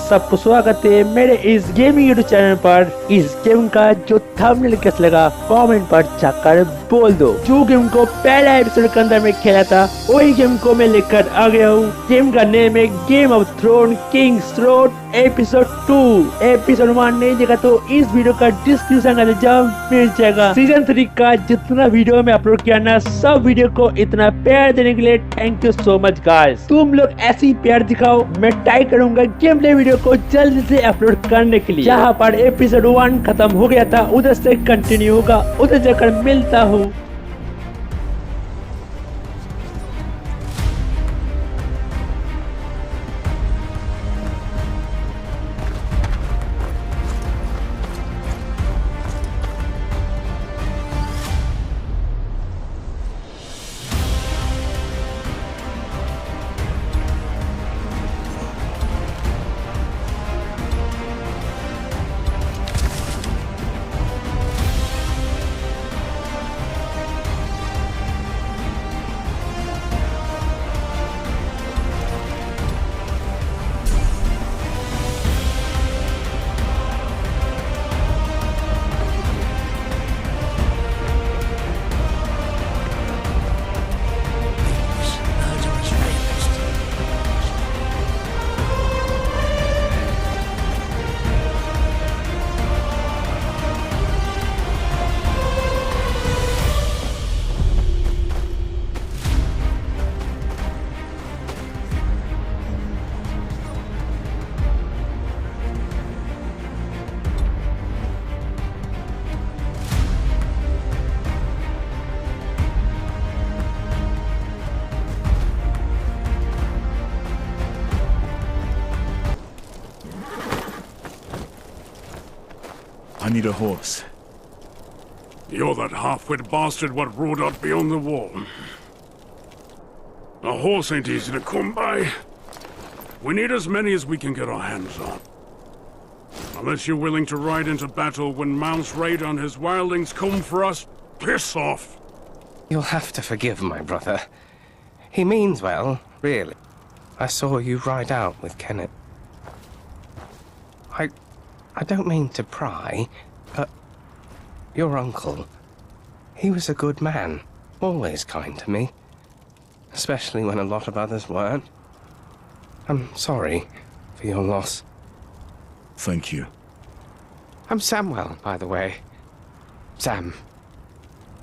सबको स्वागत है मेरे इस गेमिंग यूट्यूब चैनल पर। इस गेम का जो थंबनेल कैसा लगा कमेंट पर जाकर बोल दो। जो गेम को पहला एपिसोड के अंदर में खेला था वही गेम को मैं लेकर आ गया हूँ। गेम का नेम है game of throne Kingsroad episode 2। Episode 1 नहीं देखा तो इस वीडियो का डिस्क्रिप्शन में जब मिल जाएगा। सीजन 3 का जितना वीडियो में अपलोड किया ना, सब वीडियो को इतना प्यार देने के लिए thank you so much guys. तुम लोग ऐसी प्यार दिखाओ, मैं ट्राई करूंगा गेम प्ले वीडियो को जल्दी से अपलोड करने के लिए। जहाँ पर एपिसोड 1 खत्म हो गया था उधर से कंटिन्यू होगा, उधर जाकर मिलता हूँ। I need a horse. You're that half-wit bastard what rode out beyond the wall. A horse ain't easy to come by. We need as many as we can get our hands on. Unless you're willing to ride into battle when Mount's raid on his wildlings come for us, piss off! You'll have to forgive my brother. He means well, really. I saw you ride out with Kenneth. I don't mean to pry, but your uncle, he was a good man, always kind to me, especially when a lot of others weren't. I'm sorry for your loss. Thank you. I'm Samwell, by the way. Sam.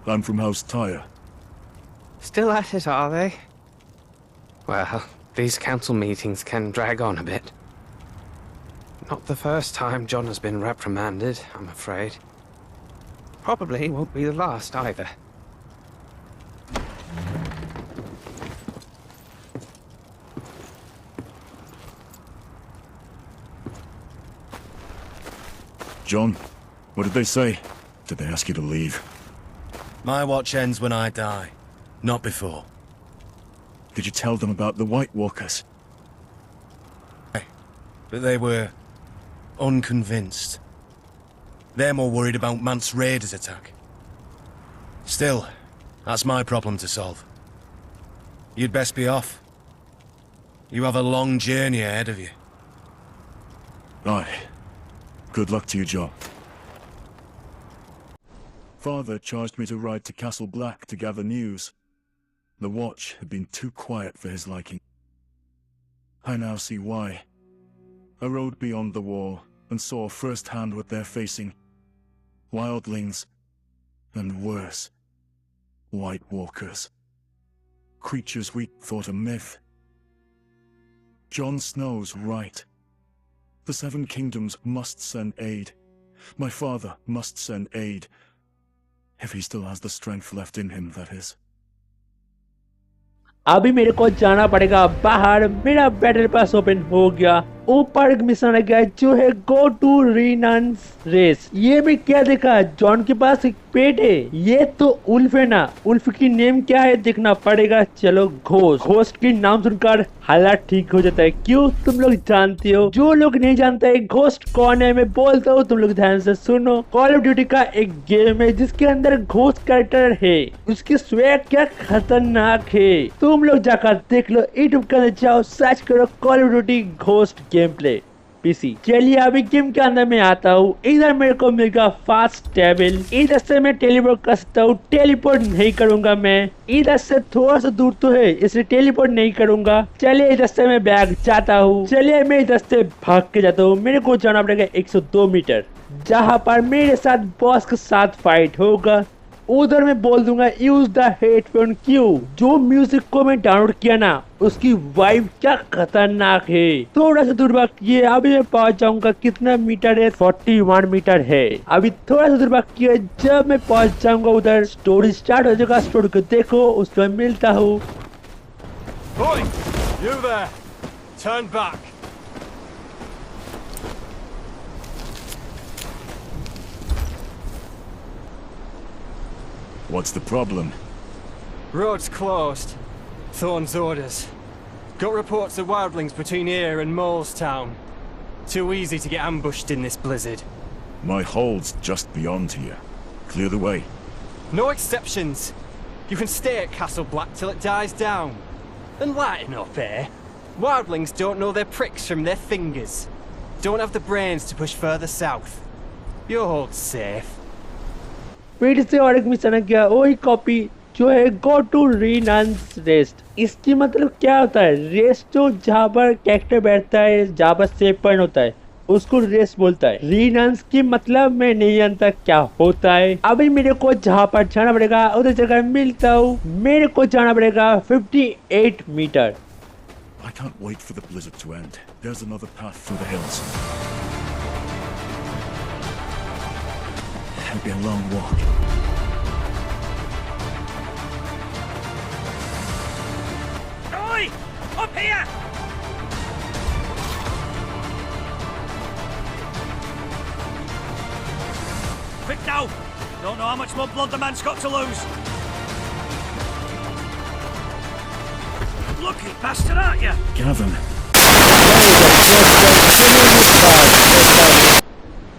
I'm from House Tyre. Still at it, are they? Well, these council meetings can drag on a bit. Not the first time John has been reprimanded, I'm afraid. Probably won't be the last either. John, what did they say? Did they ask you to leave? My watch ends when I die, not before. Did you tell them about the White Walkers? But they were unconvinced. They're more worried about Mance Raiders' attack. Still, that's my problem to solve. You'd best be off. You have a long journey ahead of you. Right. Good luck to you, John. Father charged me to ride to Castle Black to gather news. The watch had been too quiet for his liking. I now see why. I rode beyond the wall and saw firsthand what they're facing. Wildlings, and worse, White Walkers. Creatures we thought a myth. Jon Snow's right. The Seven Kingdoms must send aid. My father must send aid. If he still has the strength left in him, that is. अभी मेरे को जाना पड़ेगा बाहर। मेरा battle pass open हो गया। ऊपर एक मिशन आ गया जो है गो टू रीनांस रेस। ये भी क्या देखा, जॉन के पास एक पेट है। ये तो उल्फ है ना। उल्फ की नेम क्या है देखना पड़ेगा। चलो घोस्ट। घोस्ट की नाम सुनकर हालात ठीक हो जाता है। क्यों, तुम लोग जानते हो। जो लोग नहीं जानते है घोस्ट कौन है, मैं बोलता हूँ, तुम लोग ध्यान से सुनो। कॉल ऑफ ड्यूटी का एक गेम है जिसके अंदर घोस्ट कैरेक्टर है। उसकी स्वैग क्या खतरनाक है, तुम लोग जाकर देख लो। यूट्यूब के अंदर जाओ, सर्च करो call of duty ghost game play. PC. चलिए अभी गेम के अंदर में आता हूँ। इधर मेरे को मिलेगा फास्ट ट्रेवल, इधर से मैं टेलीपोर्ट कर सकता हूँ। टेलीपोर्ट नहीं करूंगा मैं, इधर से थोड़ा सा दूर तो है इसलिए टेलीपोर्ट नहीं करूंगा। चलिए इधर से मैं बैग जाता हूँ। चलिए मैं इधर से भाग के जाता हूँ। मेरे को जाना पड़ेगा 102 मीटर, जहाँ पर मेरे साथ बॉस के साथ फाइट होगा। उधर मैं बोल दूंगा यूज द हेडफोन क्यों। जो म्यूजिक को मैं डाउनलोड किया ना उसकी वाइब क्या खतरनाक है। थोड़ा सा दूर भाग किए, अभी मैं पहुंच जाऊंगा। कितना मीटर है? 41 मीटर है। अभी थोड़ा सा दूर भाग किए, जब मैं पहुंच जाऊंगा उधर स्टोरी स्टार्ट हो जाएगा। स्टोरी को देखो, उसमें मिलता हूँ। Boy, you there. Turn back. What's the problem? Road's closed. Thorn's orders. Got reports of wildlings between here and Molestown. Too easy to get ambushed in this blizzard. My hold's just beyond here. Clear the way. No exceptions. You can stay at Castle Black till it dies down. And lighten up, eh? Wildlings don't know their pricks from their fingers. Don't have the brains to push further south. Your hold's safe. फिर से और एक mission आ गया, वही copy जो है go to रीनांस rest. इसकी मतलब क्या होता है? रेस्ट जो जहाँ पर कैरेक्टर बैठता है, जहाँ पर सेव पॉइंट होता है, उसको रेस्ट बोलता है। रीनांस की मतलब मैं नहीं जानता क्या होता है। अभी मेरे को जहाँ पर जाना पड़ेगा उधर जगह मिलता हूँ। मेरे को जाना पड़ेगा 58 metre. I can't wait for the blizzard to end. There's another path through the hills. It'll be a long walk. Oi! Up here! Quick now! Don't know how much more blood the man's got to lose. Lucky bastard, aren't you? Gavin,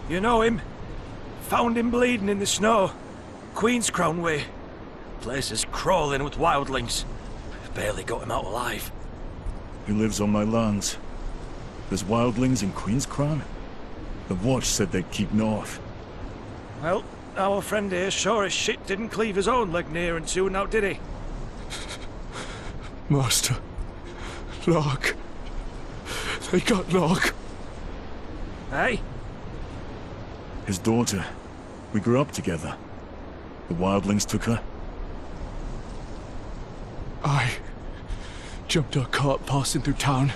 You know him. Found him bleeding in the snow. Queen's Crown way. Place is crawling with wildlings. Barely got him out alive. he lives on my lands. There's wildlings in Queen's Crown? The watch said they'd keep north. Well, our friend here sure as shit didn't cleave his own leg near and soon out, did he? Master. Locke. They got Locke. Hey? His daughter. We grew up together. The wildlings took her. I jumped a cart passing through town.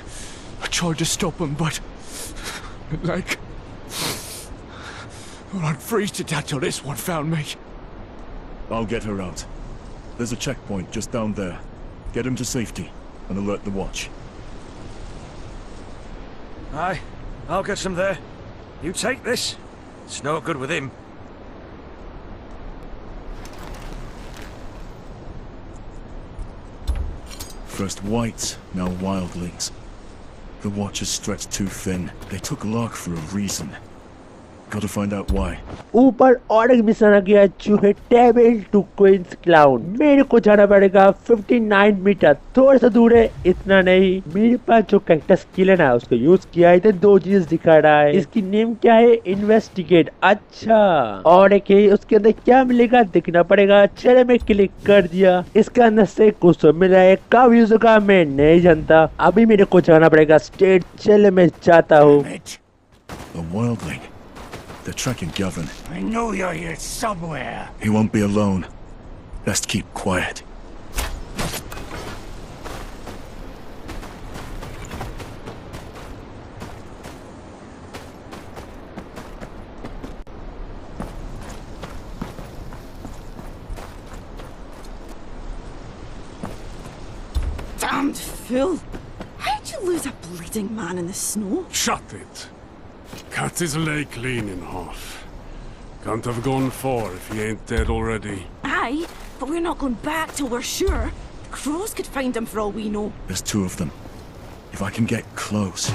I tried to stop him, but like I'd freeze to death till this one found me. I'll get her out. There's a checkpoint just down there. Get him to safety and alert the watch. Aye, I'll get some there. You take this. It's no good with him. First whites, now wildlings. The watch is stretched too thin. They took Locke for a reason. Gotta find out why. ऊपर और एक mission आ गया जो है table to queen's clown. मेरे को जाना पड़ेगा 59 मीटर। थोड़ा सा दूर है, इतना नहीं। मेरे पास जो कैरेक्टर स्किल है ना उसको यूज किया है। तो दो चीज दिखा रहा है। इसकी नेम क्या है? इन्वेस्टिगेट। अच्छा, और एक है उसके अंदर क्या मिलेगा देखना पड़ेगा। चले मैं क्लिक कर दिया। इसके अंदर से कुछ तो मिला है, कब यूज होगा मैं नहीं जानता। अभी मेरे को जाना पड़ेगा स्टेट। चले मैं जाता हूँ। The wildling. They're tracking Gavin. I know you're here somewhere. He won't be alone. Best keep quiet. Damned fool! How'd you lose a bleeding man in the snow? Shut it. Cut his leg clean in half. Can't have gone far if he ain't dead already. Aye, but we're not going back till we're sure. The crows could find him for all we know. There's two of them. If I can get close.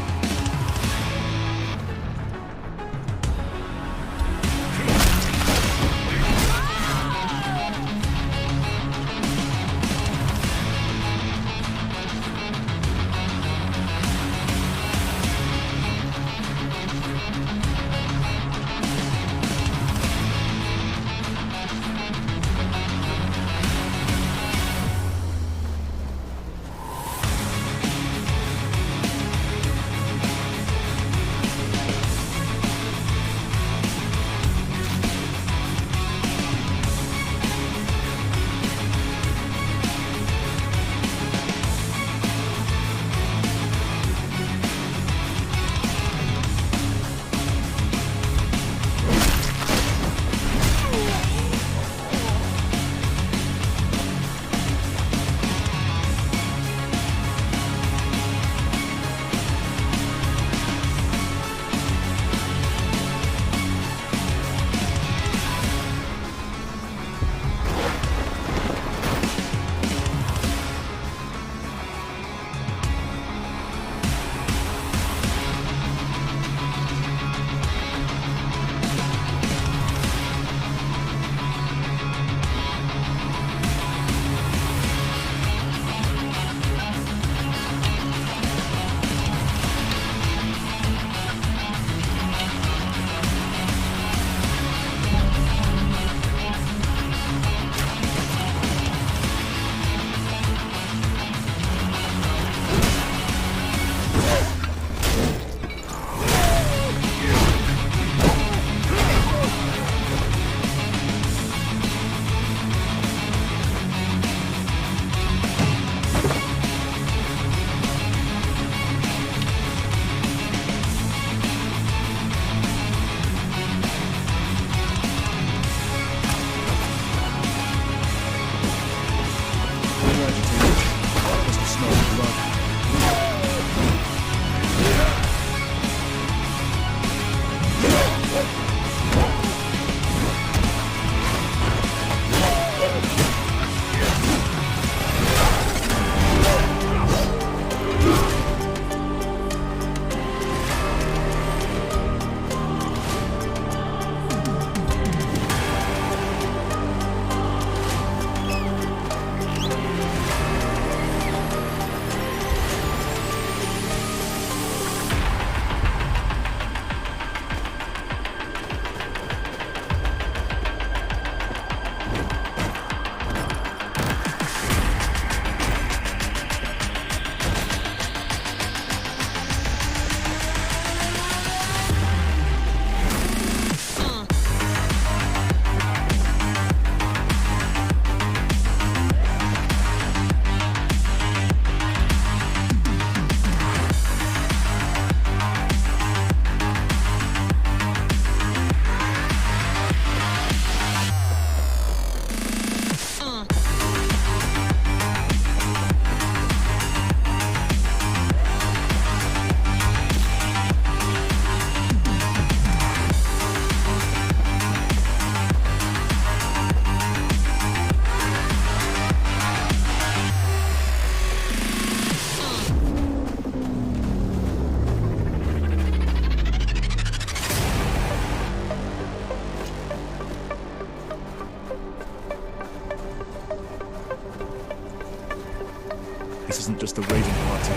just a raiding party.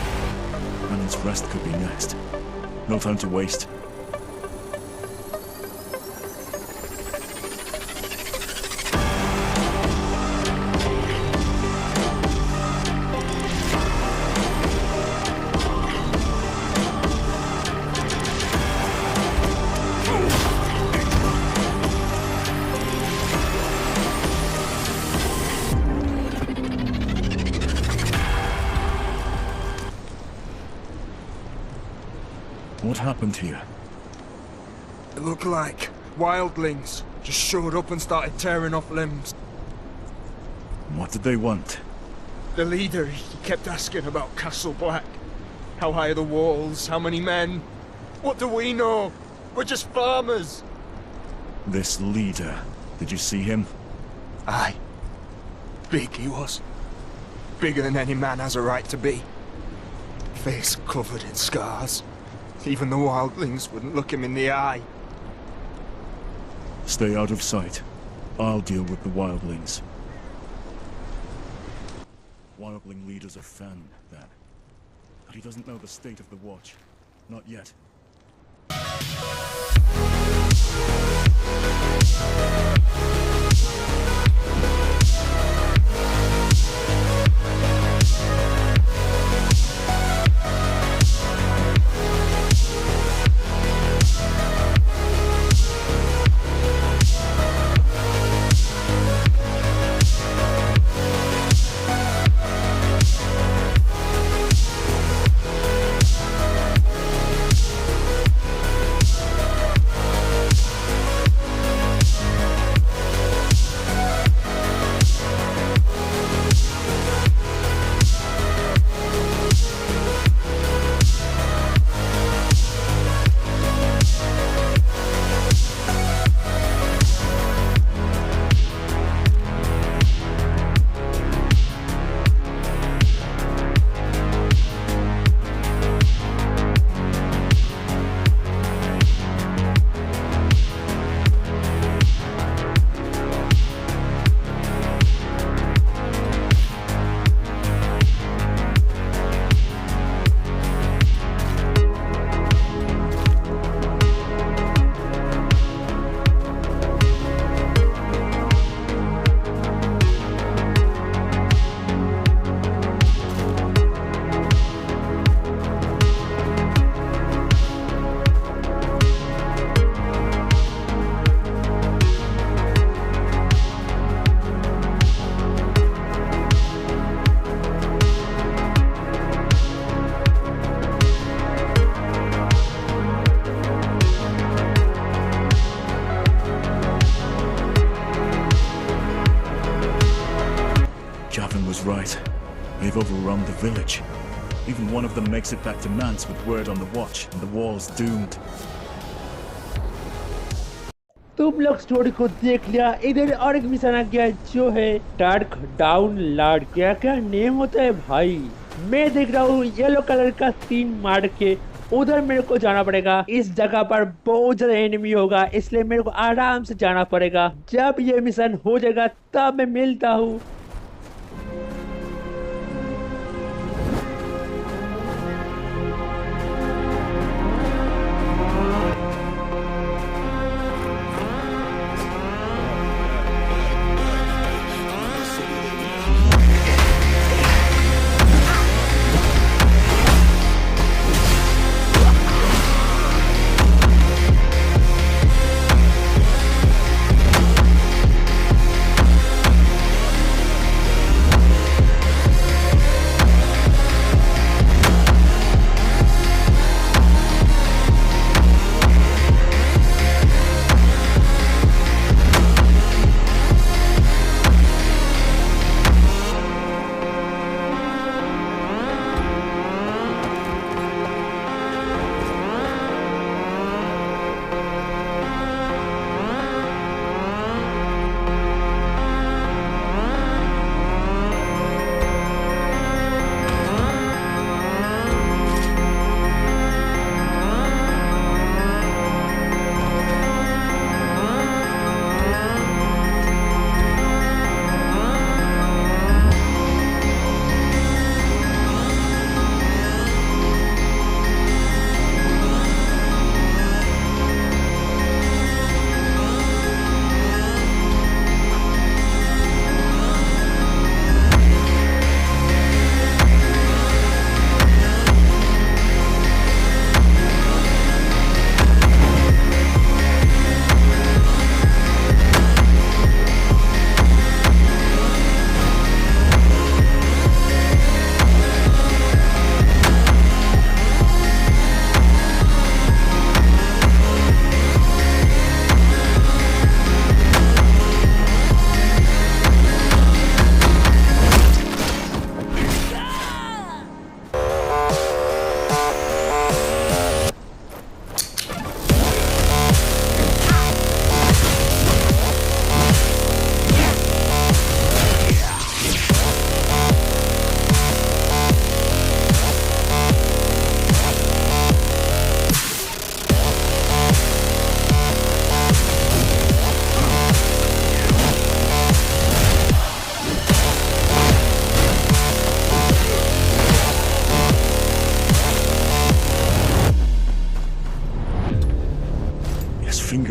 Annan's rest could be next. No time to waste. What happened here? It looked like wildlings just showed up and started tearing off limbs. What did they want? The leader, he kept asking about Castle Black. How high are the walls? How many men? What do we know? We're just farmers. This leader, did you see him? Aye. Big he was. Bigger than any man has a right to be. Face covered in scars. Even the wildlings wouldn't look him in the eye. Stay out of sight. I'll deal with the wildlings. Wildling leader's a THENN, then. But he doesn't know the state of the Watch. Not yet. Right. They've overrun the village. Even one of them makes it back to Mance with word on the watch, and the wall's doomed. तुम लोग story को देख लिया। इधर और एक mission आ गया जो है डार्क डाउन लॉर्ड। क्या क्या नेम होता है भाई। मैं देख रहा हूँ येलो कलर का सीन मार के उधर मेरे को जाना पड़ेगा। इस जगह पर बहुत ज्यादा एनिमी होगा, इसलिए मेरे को आराम से जाना पड़ेगा। जब ये मिशन हो जाएगा तब मैं मिलता हूँ।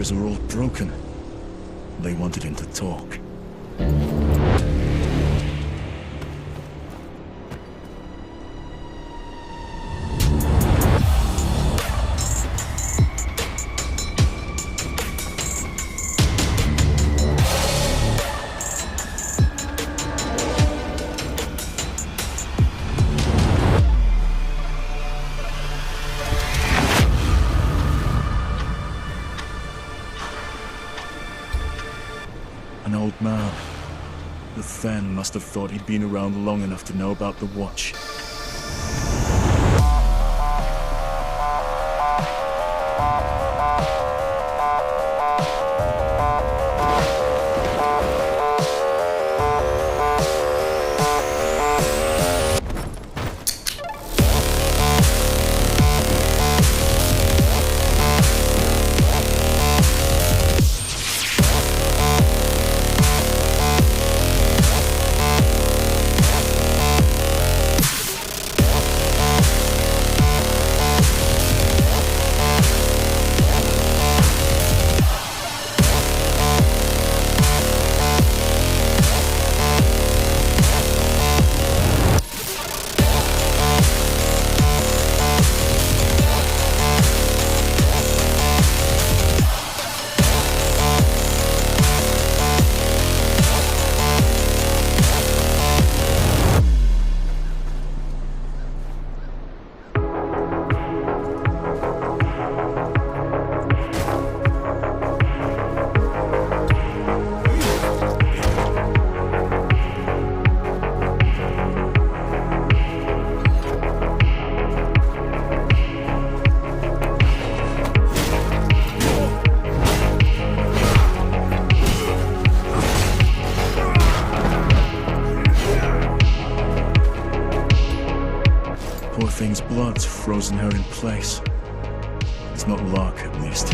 fingers are all broken. They wanted him to talk. An old man. The THENN must have thought he'd been around long enough to know about the watch. Poor thing's blood's frozen her in place. It's not luck, at least.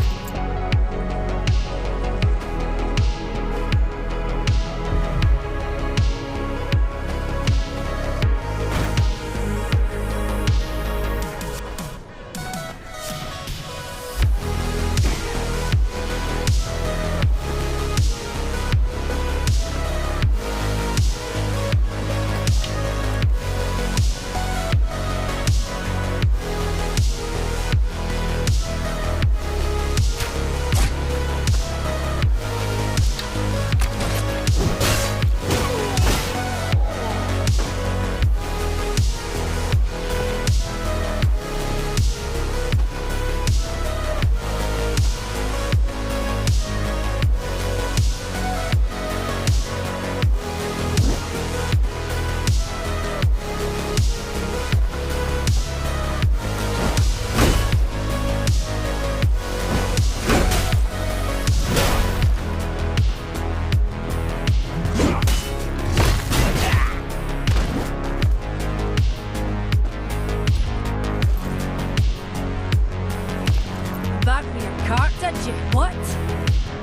What?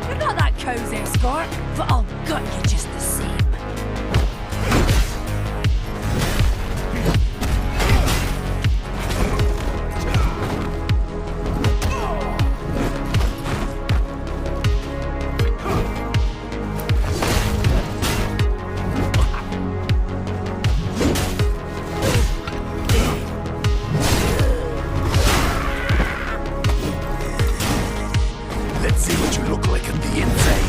You're not that cow's escort, but I'll gut you just the same. Let's see what you look like on the inside.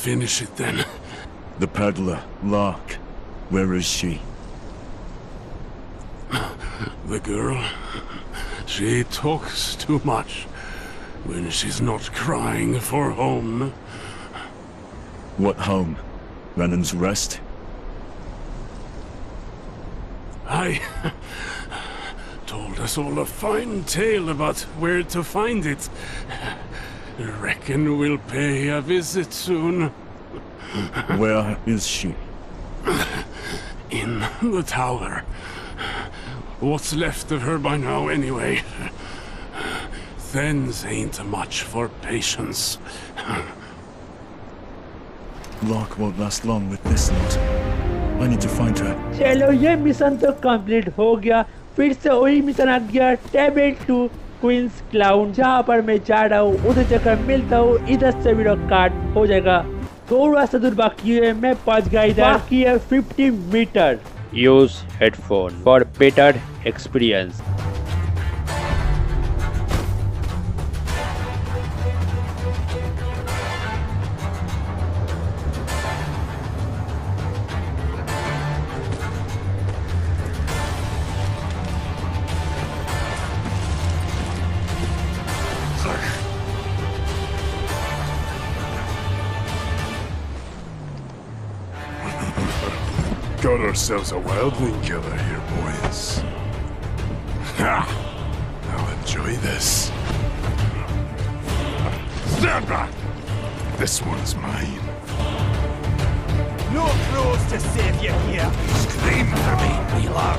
Finish it then. The peddler, Lark. Where is she? The girl. She talks too much when she's not crying for home. What home? Renan's Rest? Aye. Told us all a fine tale about where to find it. Reckon we'll pay a visit soon. Where is she? In the tower. What's left of her by now, anyway? THENN's ain't much for patience. Locke won't last long with this lot. I need to find her. चलो ये mission तो complete हो गया। फिर से वही mission आ गया, table to queen's clown, जहाँ पर मैं जा रहा हूँ उधर जाकर मिलता हूँ। इधर से वीडियो काट हो जाएगा। थोड़ा सा दूर बाकी है, मैं पहुंच गया इधर। बाकी है 50 metre. Use headphone for better experience. Got ourselves a wildling killer here, boys. Ha! I'll enjoy this. Stand back! This one's mine. No crows to save you here. Scream for me, Wheeler.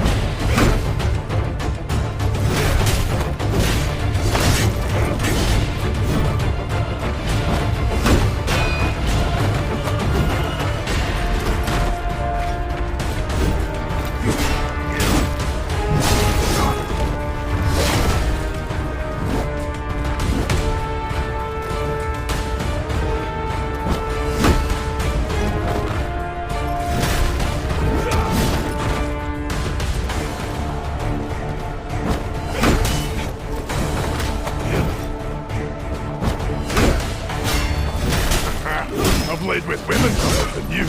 I've laid with women tougher than you.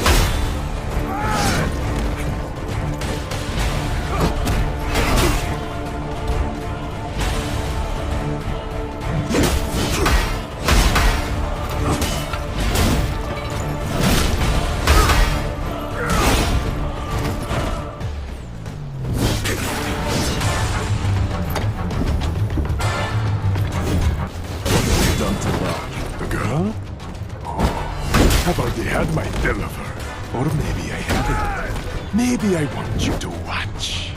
Done to Locke. The girl? I've already had my fill of her. Or maybe I haven't. Maybe I want you to watch.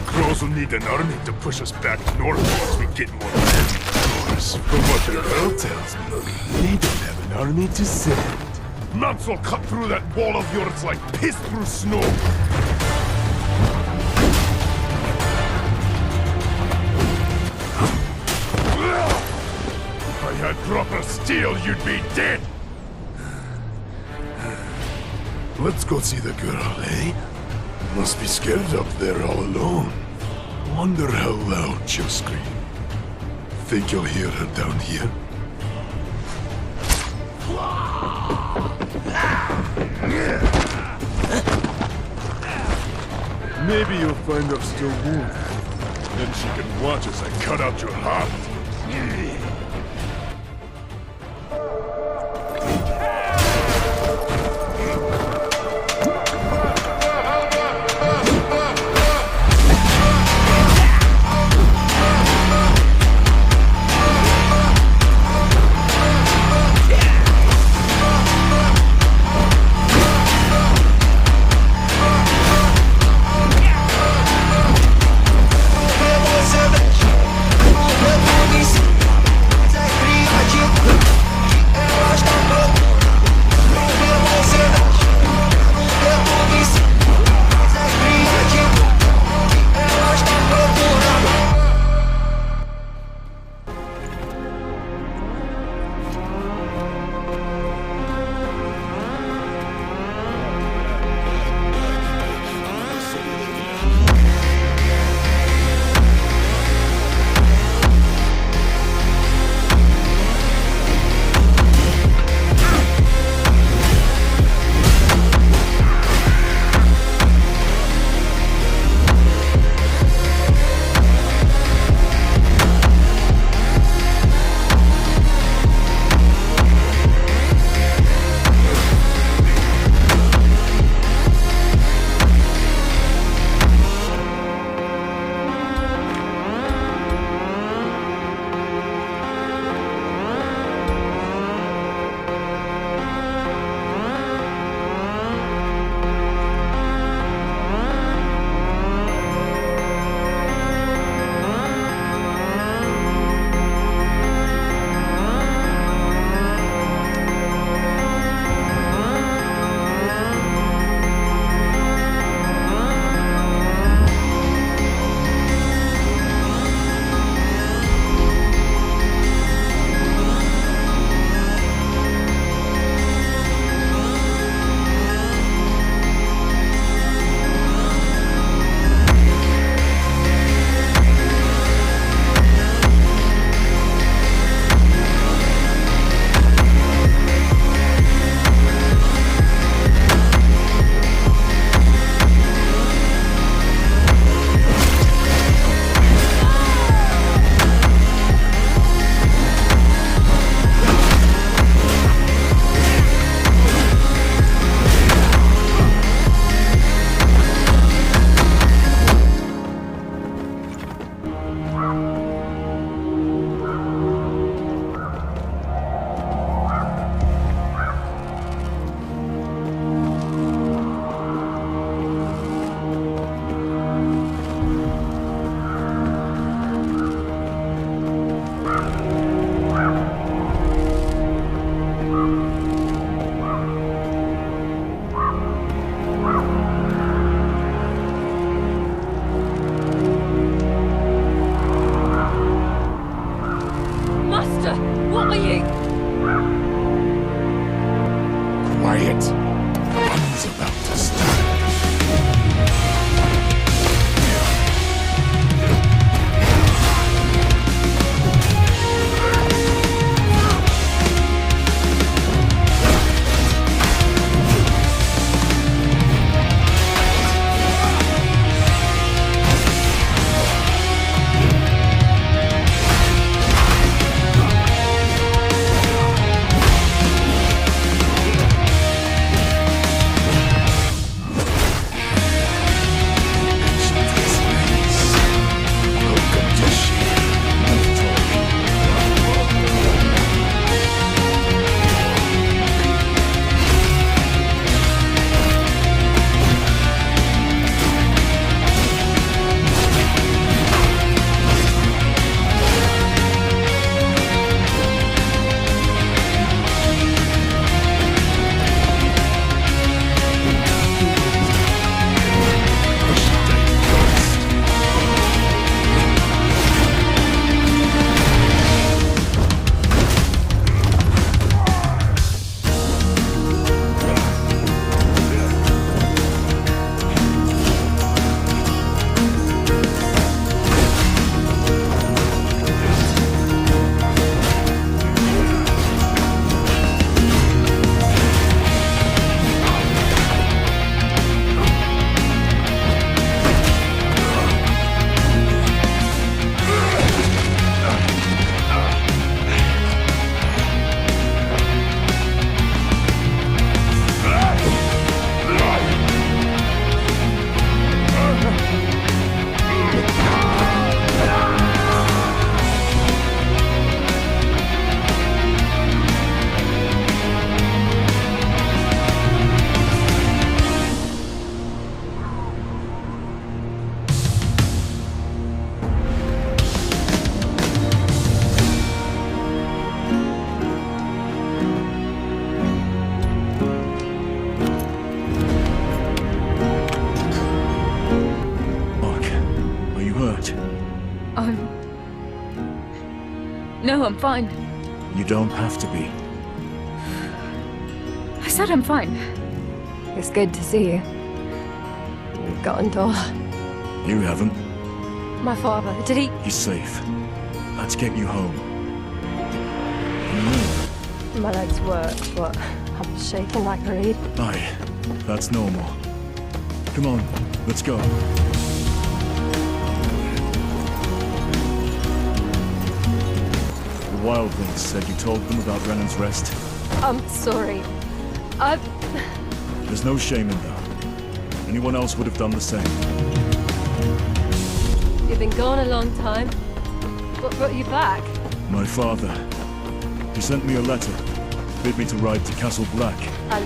Crows will need an army to push us back north once we get more men. Of course, from what the girl tells me, they don't have an army to send. Mance will cut through that wall of yours like piss through snow. If I had proper steel, you'd be dead. Let's go see the girl, eh? Must be scared up there all alone. Wonder how loud she'll scream. Think you'll hear her down here? Maybe you'll find her still wounded. Then she can watch as I cut out your heart. monster! What are you? Quiet. The fun's about to start. No, I'm fine. You don't have to be. I said I'm fine. It's good to see you. You've gotten taller. You haven't. My father, did he? He's safe. Let's get you home. My legs work, but I'm shaking like a reed. Aye, that's normal. Come on, let's go. The wildlings said you told them about Brennan's rest. I'm sorry. There's no shame in that. Anyone else would have done the same. You've been gone a long time. What brought you back? My father. He sent me a letter. Bid me to ride to Castle Black. And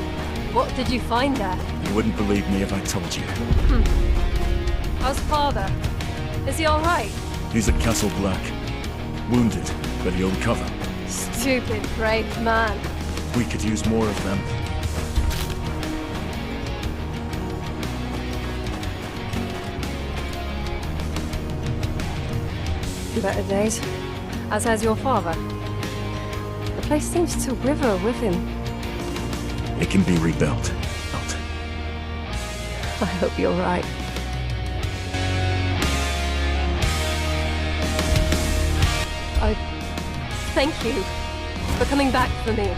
what did you find there? You wouldn't believe me if I told you. How's father? Is he alright? He's at Castle Black. Wounded, but he'll recover. Stupid, brave man. We could use more of them. Better days. As has your father. The place seems to wither with him. It can be rebuilt. I hope you're right. I thank you for coming back for me.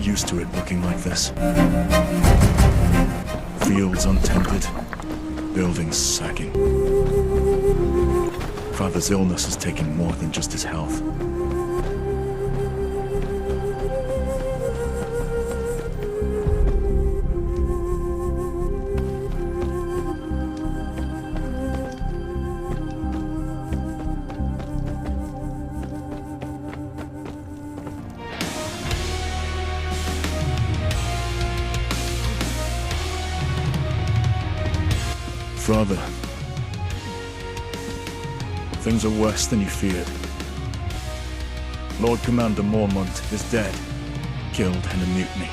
used to it looking like this. Fields untended, buildings sagging. Father's illness has taken more than just his health. Father, things are worse than you feared. Lord Commander Mormont is dead, killed in a mutiny.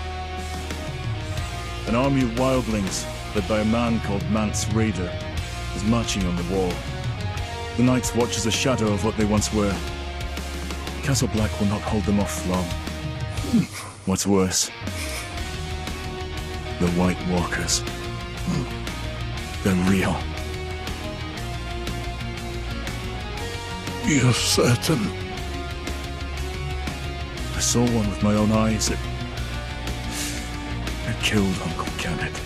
An army of wildlings, led by a man called Mance Raider, is marching on the wall. The Night's Watch is a shadow of what they once were. Castle Black will not hold them off long. What's worse, the White Walkers. They're real. You're certain? I saw one with my own eyes. It killed Uncle Kenneth.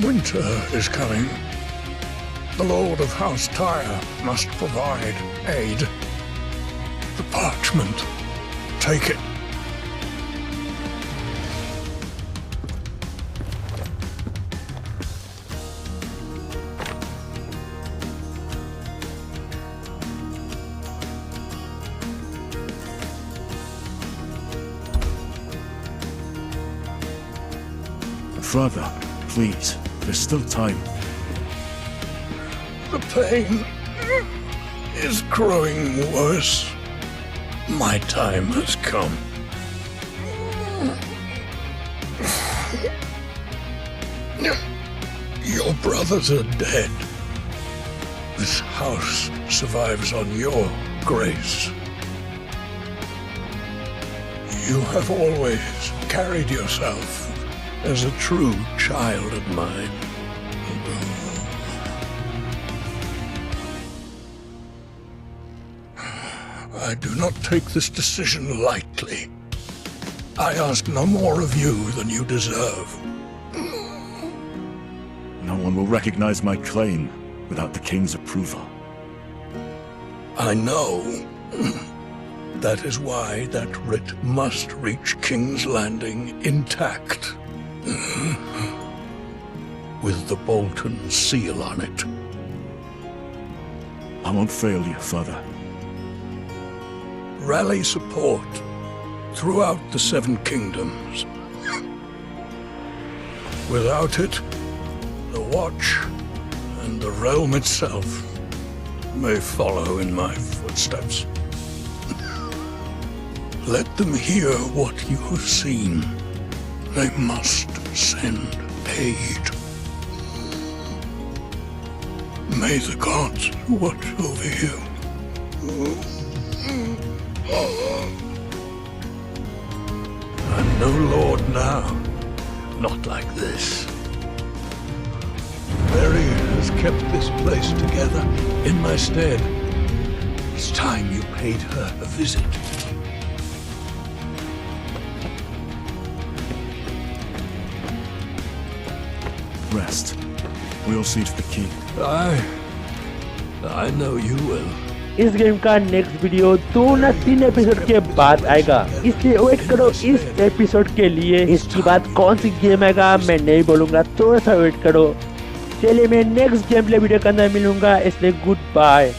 Winter is coming. The Lord of House Tyre must provide aid. The parchment. Take it. Father, please, there's still time. The pain is growing worse. My time has come. Your brothers are dead. This house survives on your grace. You have always carried yourself as a true child of mine. I do not take this decision lightly. I ask no more of you than you deserve. No one will recognize my claim without the King's approval. I know. That is why that writ must reach King's Landing intact. With the Bolton seal on it. I won't fail you, Father. Rally support throughout the Seven Kingdoms. Without it, the Watch and the realm itself may follow in my footsteps. Let them hear what you have seen. They must send aid. May the gods watch over you. I'm no lord now, not like this. Mary has kept this place together in my stead. It's time you paid her a visit. Rest. We'll see to the key. I know you will. इस game का next video 2 या 3 episode के बाद आएगा, इसलिए wait करो इस episode के लिए। इसके बाद कौन सी गेम आएगा मैं नहीं बोलूंगा, थोड़ा सा वेट करो। चलिए मैं नेक्स्ट गेम प्ले वीडियो के अंदर मिलूंगा, इसलिए गुड बाय।